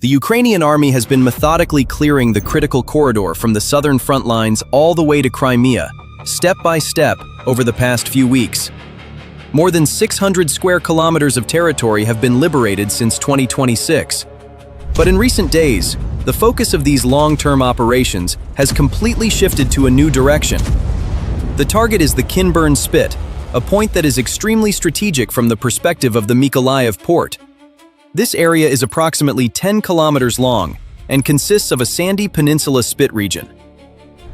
The Ukrainian army has been methodically clearing the critical corridor from the southern front lines all the way to Crimea, step by step, over the past few weeks. More than 600 square kilometers of territory have been liberated since 2026. But in recent days, the focus of these long-term operations has completely shifted to a new direction. The target is the Kinburn Spit, a point that is extremely strategic from the perspective of the Mykolaiv port. This area is approximately 10 kilometers long and consists of a sandy peninsula spit region.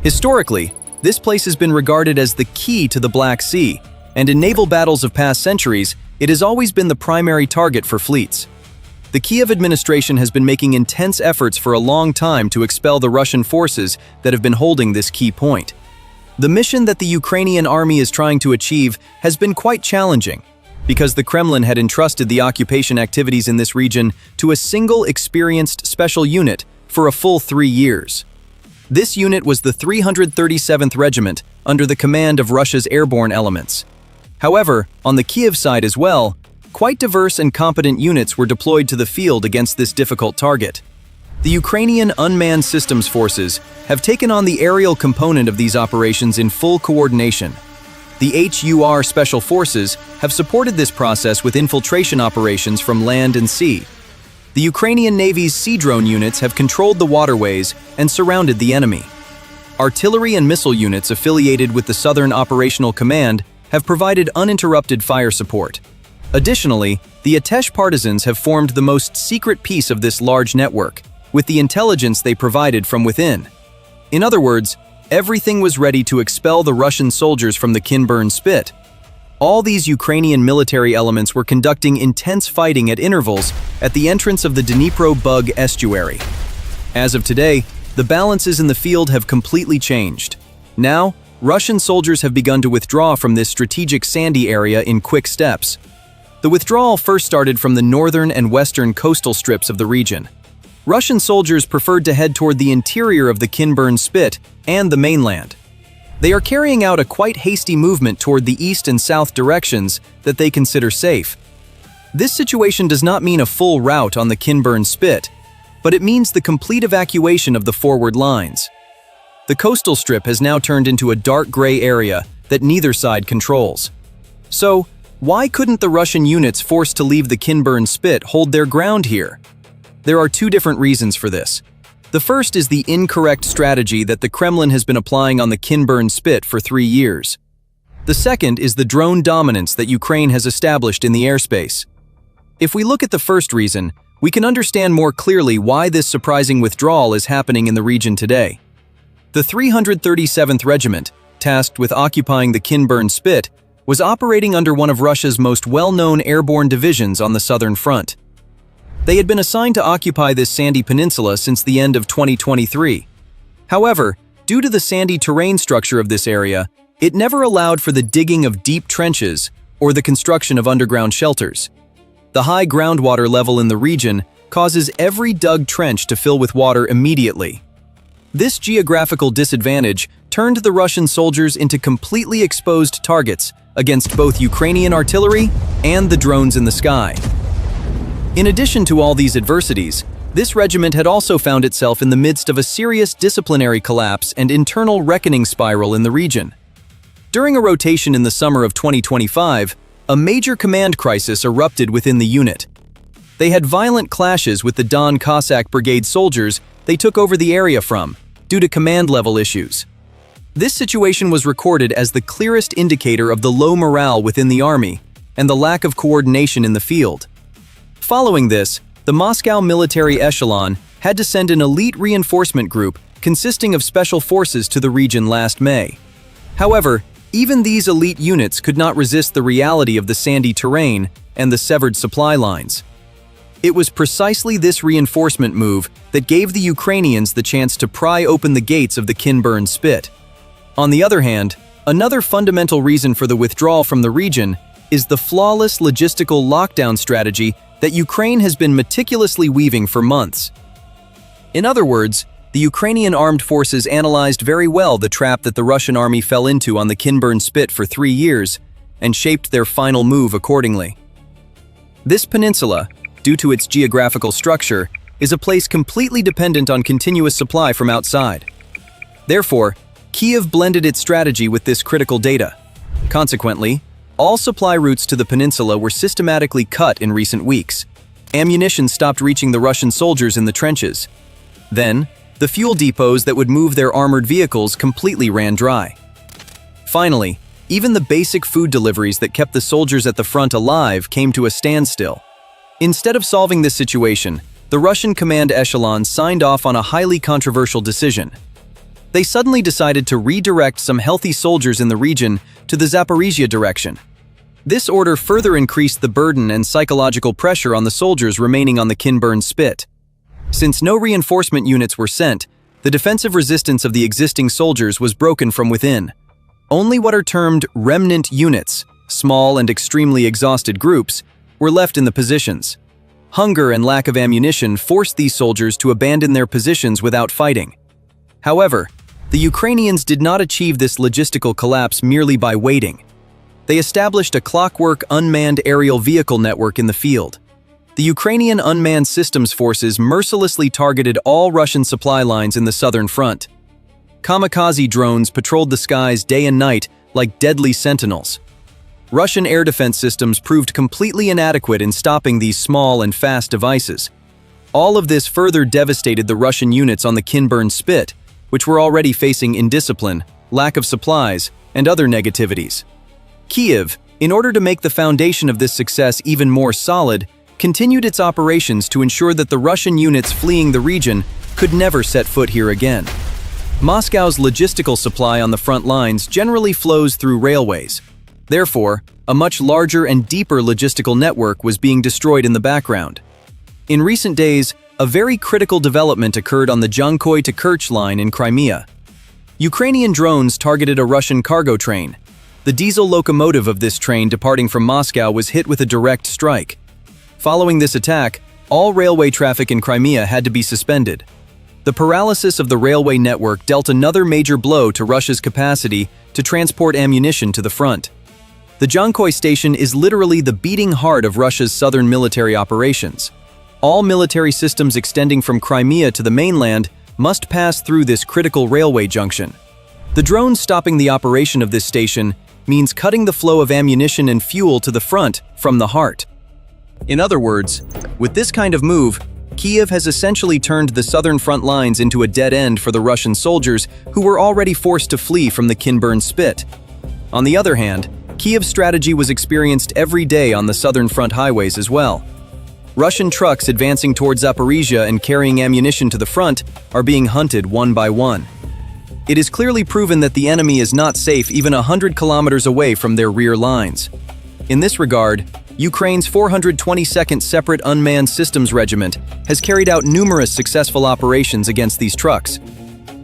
Historically, this place has been regarded as the key to the Black Sea, and in naval battles of past centuries, it has always been the primary target for fleets. The Kiev administration has been making intense efforts for a long time to expel the Russian forces that have been holding this key point. The mission that the Ukrainian army is trying to achieve has been quite challenging, because the Kremlin had entrusted the occupation activities in this region to a single experienced special unit for a full 3 years. This unit was the 337th Regiment under the command of Russia's airborne elements. However, on the Kiev side as well, quite diverse and competent units were deployed to the field against this difficult target. The Ukrainian Unmanned Systems Forces have taken on the aerial component of these operations in full coordination. The HUR Special Forces have supported this process with infiltration operations from land and sea. The Ukrainian Navy's sea drone units have controlled the waterways and surrounded the enemy. Artillery and missile units affiliated with the Southern Operational Command have provided uninterrupted fire support. Additionally, the Atesh partisans have formed the most secret piece of this large network, with the intelligence they provided from within. In other words, everything was ready to expel the Russian soldiers from the Kinburn Spit. All these Ukrainian military elements were conducting intense fighting at intervals at the entrance of the Dnipro-Bug estuary. As of today, the balances in the field have completely changed. Now, Russian soldiers have begun to withdraw from this strategic sandy area in quick steps. The withdrawal first started from the northern and western coastal strips of the region. Russian soldiers preferred to head toward the interior of the Kinburn Spit and the mainland. They are carrying out a quite hasty movement toward the east and south directions that they consider safe. This situation does not mean a full rout on the Kinburn Spit, but it means the complete evacuation of the forward lines. The coastal strip has now turned into a dark gray area that neither side controls. So, why couldn't the Russian units forced to leave the Kinburn Spit hold their ground here? There are two different reasons for this. The first is the incorrect strategy that the Kremlin has been applying on the Kinburn Spit for 3 years. The second is the drone dominance that Ukraine has established in the airspace. If we look at the first reason, we can understand more clearly why this surprising withdrawal is happening in the region today. The 337th Regiment, tasked with occupying the Kinburn Spit, was operating under one of Russia's most well-known airborne divisions on the southern front. They had been assigned to occupy this sandy peninsula since the end of 2023. However, due to the sandy terrain structure of this area, it never allowed for the digging of deep trenches or the construction of underground shelters. The high groundwater level in the region causes every dug trench to fill with water immediately. This geographical disadvantage turned the Russian soldiers into completely exposed targets against both Ukrainian artillery and the drones in the sky. In addition to all these adversities, this regiment had also found itself in the midst of a serious disciplinary collapse and internal reckoning spiral in the region. During a rotation in the summer of 2025, a major command crisis erupted within the unit. They had violent clashes with the Don Cossack Brigade soldiers they took over the area from, due to command-level issues. This situation was recorded as the clearest indicator of the low morale within the army and the lack of coordination in the field. Following this, the Moscow military echelon had to send an elite reinforcement group consisting of special forces to the region last May. However, even these elite units could not resist the reality of the sandy terrain and the severed supply lines. It was precisely this reinforcement move that gave the Ukrainians the chance to pry open the gates of the Kinburn Spit. On the other hand, another fundamental reason for the withdrawal from the region is the flawless logistical lockdown strategy that Ukraine has been meticulously weaving for months. In other words, the Ukrainian armed forces analyzed very well the trap that the Russian army fell into on the Kinburn Spit for 3 years and shaped their final move accordingly. This peninsula, due to its geographical structure, is a place completely dependent on continuous supply from outside. Therefore, Kyiv blended its strategy with this critical data. Consequently, all supply routes to the peninsula were systematically cut in recent weeks. Ammunition stopped reaching the Russian soldiers in the trenches. Then, the fuel depots that would move their armored vehicles completely ran dry. Finally, even the basic food deliveries that kept the soldiers at the front alive came to a standstill. Instead of solving this situation, the Russian command echelon signed off on a highly controversial decision. They suddenly decided to redirect some healthy soldiers in the region to the Zaporizhia direction. This order further increased the burden and psychological pressure on the soldiers remaining on the Kinburn Spit. Since no reinforcement units were sent, the defensive resistance of the existing soldiers was broken from within. Only what are termed remnant units, small and extremely exhausted groups, were left in the positions. Hunger and lack of ammunition forced these soldiers to abandon their positions without fighting. However, the Ukrainians did not achieve this logistical collapse merely by waiting. They established a clockwork unmanned aerial vehicle network in the field. The Ukrainian unmanned systems forces mercilessly targeted all Russian supply lines in the southern front. Kamikaze drones patrolled the skies day and night like deadly sentinels. Russian air defense systems proved completely inadequate in stopping these small and fast devices. All of this further devastated the Russian units on the Kinburn Spit, which were already facing indiscipline, lack of supplies, and other negativities. Kyiv, in order to make the foundation of this success even more solid, continued its operations to ensure that the Russian units fleeing the region could never set foot here again. Moscow's logistical supply on the front lines generally flows through railways. Therefore, a much larger and deeper logistical network was being destroyed in the background. In recent days, a very critical development occurred on the Dzhankoy to Kerch line in Crimea. Ukrainian drones targeted a Russian cargo train. The diesel locomotive of this train departing from Moscow was hit with a direct strike. Following this attack, all railway traffic in Crimea had to be suspended. The paralysis of the railway network dealt another major blow to Russia's capacity to transport ammunition to the front. The Dzhankoy station is literally the beating heart of Russia's southern military operations. All military systems extending from Crimea to the mainland must pass through this critical railway junction. The drones stopping the operation of this station means cutting the flow of ammunition and fuel to the front from the heart. In other words, with this kind of move, Kyiv has essentially turned the southern front lines into a dead end for the Russian soldiers who were already forced to flee from the Kinburn Spit. On the other hand, Kyiv's strategy was experienced every day on the southern front highways as well. Russian trucks advancing towards Zaporizhia and carrying ammunition to the front are being hunted one by one. It is clearly proven that the enemy is not safe even 100 kilometers away from their rear lines. In this regard, Ukraine's 422nd Separate Unmanned Systems Regiment has carried out numerous successful operations against these trucks.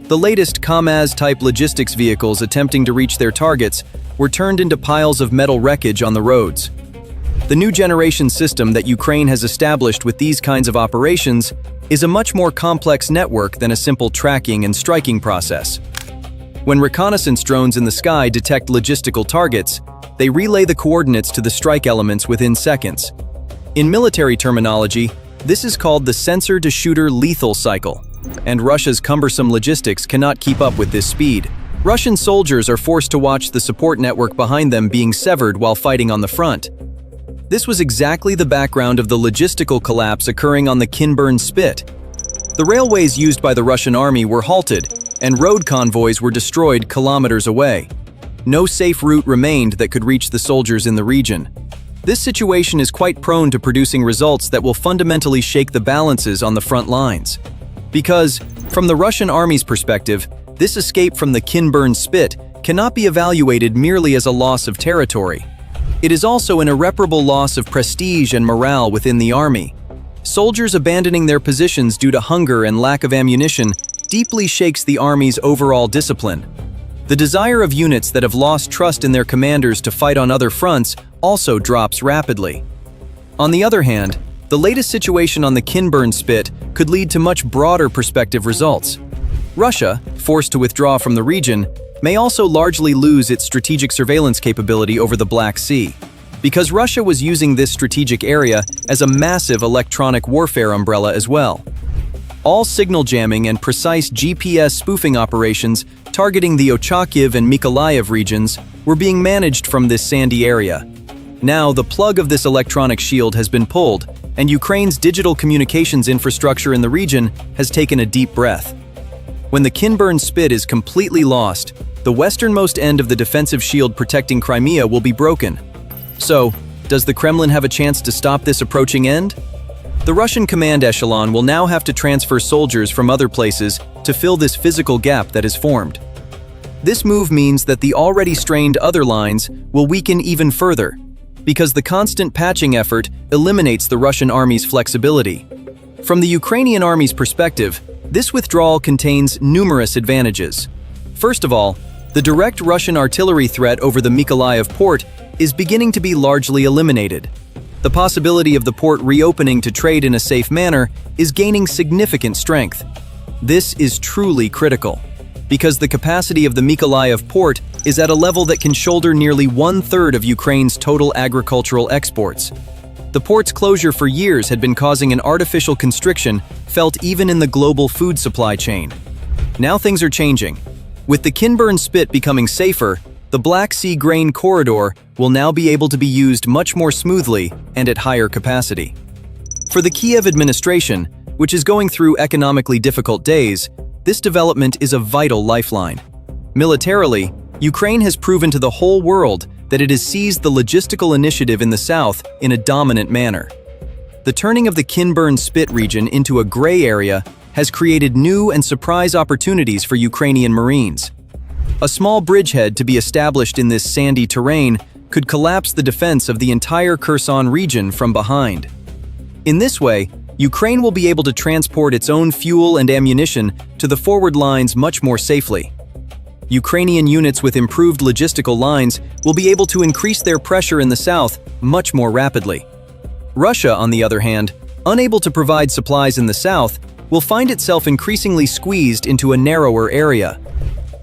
The latest Kamaz-type logistics vehicles attempting to reach their targets were turned into piles of metal wreckage on the roads. The new generation system that Ukraine has established with these kinds of operations is a much more complex network than a simple tracking and striking process. When reconnaissance drones in the sky detect logistical targets, they relay the coordinates to the strike elements within seconds. In military terminology, this is called the sensor-to-shooter lethal cycle, and Russia's cumbersome logistics cannot keep up with this speed. Russian soldiers are forced to watch the support network behind them being severed while fighting on the front. This was exactly the background of the logistical collapse occurring on the Kinburn Spit. The railways used by the Russian army were halted, and road convoys were destroyed kilometers away. No safe route remained that could reach the soldiers in the region. This situation is quite prone to producing results that will fundamentally shake the balances on the front lines. Because, from the Russian army's perspective, this escape from the Kinburn Spit cannot be evaluated merely as a loss of territory. It is also an irreparable loss of prestige and morale within the army. Soldiers abandoning their positions due to hunger and lack of ammunition deeply shakes the army's overall discipline. The desire of units that have lost trust in their commanders to fight on other fronts also drops rapidly. On the other hand, the latest situation on the Kinburn Spit could lead to much broader perspective results. Russia, forced to withdraw from the region, may also largely lose its strategic surveillance capability over the Black Sea, because Russia was using this strategic area as a massive electronic warfare umbrella as well. All signal jamming and precise GPS spoofing operations targeting the Ochakiv and Mykolaiv regions were being managed from this sandy area. Now, the plug of this electronic shield has been pulled, and Ukraine's digital communications infrastructure in the region has taken a deep breath. When the Kinburn Spit is completely lost, the westernmost end of the defensive shield protecting Crimea will be broken. So, does the Kremlin have a chance to stop this approaching end? The Russian command echelon will now have to transfer soldiers from other places to fill this physical gap that is formed. This move means that the already strained other lines will weaken even further, because the constant patching effort eliminates the Russian army's flexibility. From the Ukrainian army's perspective, this withdrawal contains numerous advantages. First of all, the direct Russian artillery threat over the Mykolaiv port is beginning to be largely eliminated. The possibility of the port reopening to trade in a safe manner is gaining significant strength. This is truly critical, because the capacity of the Mykolaiv port is at a level that can shoulder nearly 1/3 of Ukraine's total agricultural exports. The port's closure for years had been causing an artificial constriction felt even in the global food supply chain. Now things are changing. With the Kinburn Spit becoming safer, the Black Sea grain corridor will now be able to be used much more smoothly and at higher capacity. For the Kiev administration, which is going through economically difficult days, this development is a vital lifeline. Militarily, Ukraine has proven to the whole world that it has seized the logistical initiative in the south in a dominant manner. The turning of the Kinburn Spit region into a gray area has created new and surprise opportunities for Ukrainian Marines. A small bridgehead to be established in this sandy terrain could collapse the defense of the entire Kherson region from behind. In this way, Ukraine will be able to transport its own fuel and ammunition to the forward lines much more safely. Ukrainian units with improved logistical lines will be able to increase their pressure in the south much more rapidly. Russia, on the other hand, unable to provide supplies in the south, will find itself increasingly squeezed into a narrower area.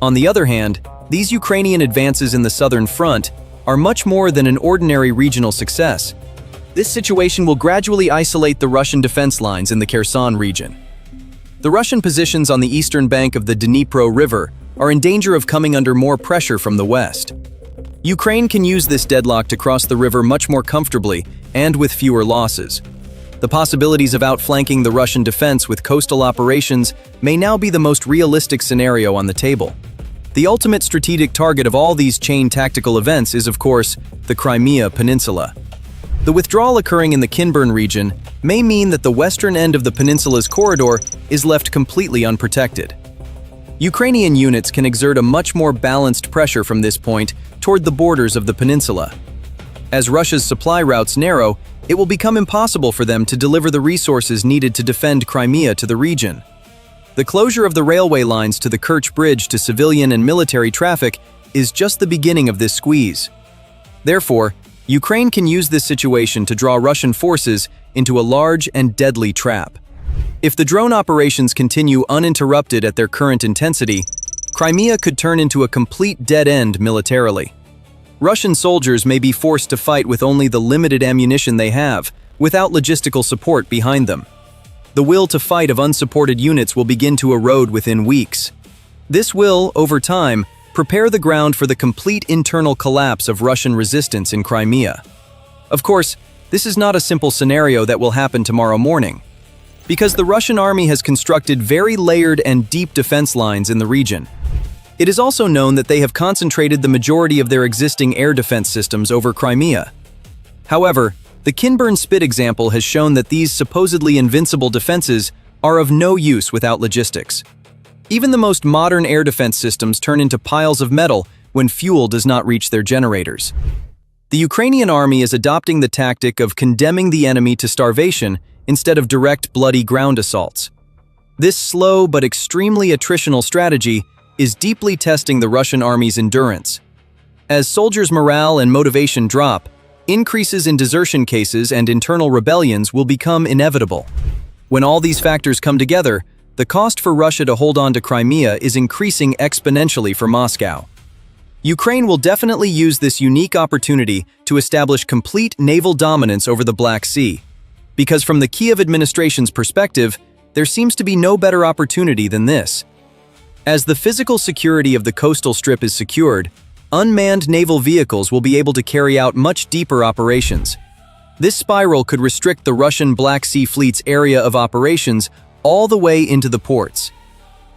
On the other hand, these Ukrainian advances in the southern front are much more than an ordinary regional success. This situation will gradually isolate the Russian defense lines in the Kherson region. The Russian positions on the eastern bank of the Dnipro River are in danger of coming under more pressure from the west. Ukraine can use this deadlock to cross the river much more comfortably and with fewer losses. The possibilities of outflanking the Russian defense with coastal operations may now be the most realistic scenario on the table. The ultimate strategic target of all these chain tactical events is, of course, the Crimea Peninsula. The withdrawal occurring in the Kinburn region may mean that the western end of the peninsula's corridor is left completely unprotected. Ukrainian units can exert a much more balanced pressure from this point toward the borders of the peninsula. As Russia's supply routes narrow, it will become impossible for them to deliver the resources needed to defend Crimea to the region. The closure of the railway lines to the Kerch Bridge to civilian and military traffic is just the beginning of this squeeze. Therefore, Ukraine can use this situation to draw Russian forces into a large and deadly trap. If the drone operations continue uninterrupted at their current intensity, Crimea could turn into a complete dead end militarily. Russian soldiers may be forced to fight with only the limited ammunition they have, without logistical support behind them. The will to fight of unsupported units will begin to erode within weeks. This will, over time, prepare the ground for the complete internal collapse of Russian resistance in Crimea. Of course, this is not a simple scenario that will happen tomorrow morning, because the Russian army has constructed very layered and deep defense lines in the region. It is also known that they have concentrated the majority of their existing air defense systems over Crimea. However, the Kinburn Spit example has shown that these supposedly invincible defenses are of no use without logistics. Even the most modern air defense systems turn into piles of metal when fuel does not reach their generators. The Ukrainian army is adopting the tactic of condemning the enemy to starvation instead of direct bloody ground assaults. This slow but extremely attritional strategy is deeply testing the Russian army's endurance. As soldiers' morale and motivation drop, increases in desertion cases and internal rebellions will become inevitable. When all these factors come together, the cost for Russia to hold on to Crimea is increasing exponentially for Moscow. Ukraine will definitely use this unique opportunity to establish complete naval dominance over the Black Sea, because from the Kiev administration's perspective, there seems to be no better opportunity than this. As the physical security of the coastal strip is secured, unmanned naval vehicles will be able to carry out much deeper operations. This spiral could restrict the Russian Black Sea Fleet's area of operations all the way into the ports.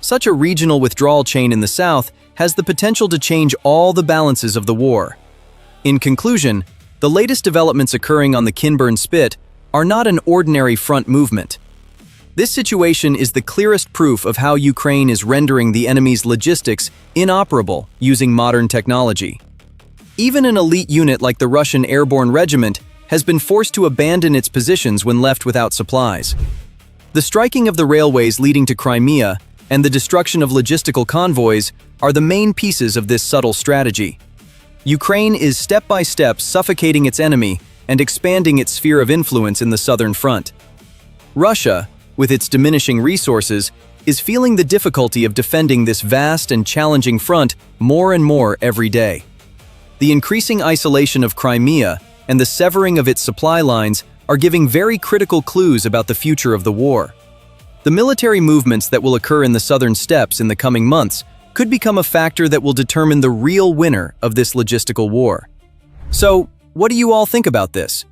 Such a regional withdrawal chain in the south has the potential to change all the balances of the war. In conclusion, the latest developments occurring on the Kinburn Spit are not an ordinary front movement. This situation is the clearest proof of how Ukraine is rendering the enemy's logistics inoperable using modern technology. Even an elite unit like the Russian Airborne Regiment has been forced to abandon its positions when left without supplies. The striking of the railways leading to Crimea and the destruction of logistical convoys are the main pieces of this subtle strategy. Ukraine is step by step suffocating its enemy and expanding its sphere of influence in the southern front. Russia, with its diminishing resources, is feeling the difficulty of defending this vast and challenging front more and more every day. The increasing isolation of Crimea and the severing of its supply lines are giving very critical clues about the future of the war. The military movements that will occur in the southern steppes in the coming months could become a factor that will determine the real winner of this logistical war. So, what do you all think about this?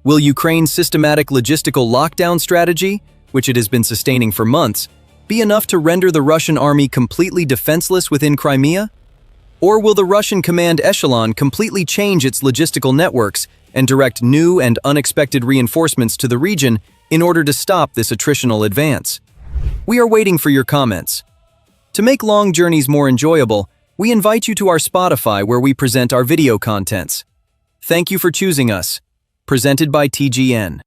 Will Ukraine's systematic logistical lockdown strategy, which it has been sustaining for months, be enough to render the Russian army completely defenseless within Crimea? Or will the Russian command echelon completely change its logistical networks and direct new and unexpected reinforcements to the region in order to stop this attritional advance? We are waiting for your comments. To make long journeys more enjoyable, we invite you to our Spotify where we present our video contents. Thank you for choosing us. Presented by TGN.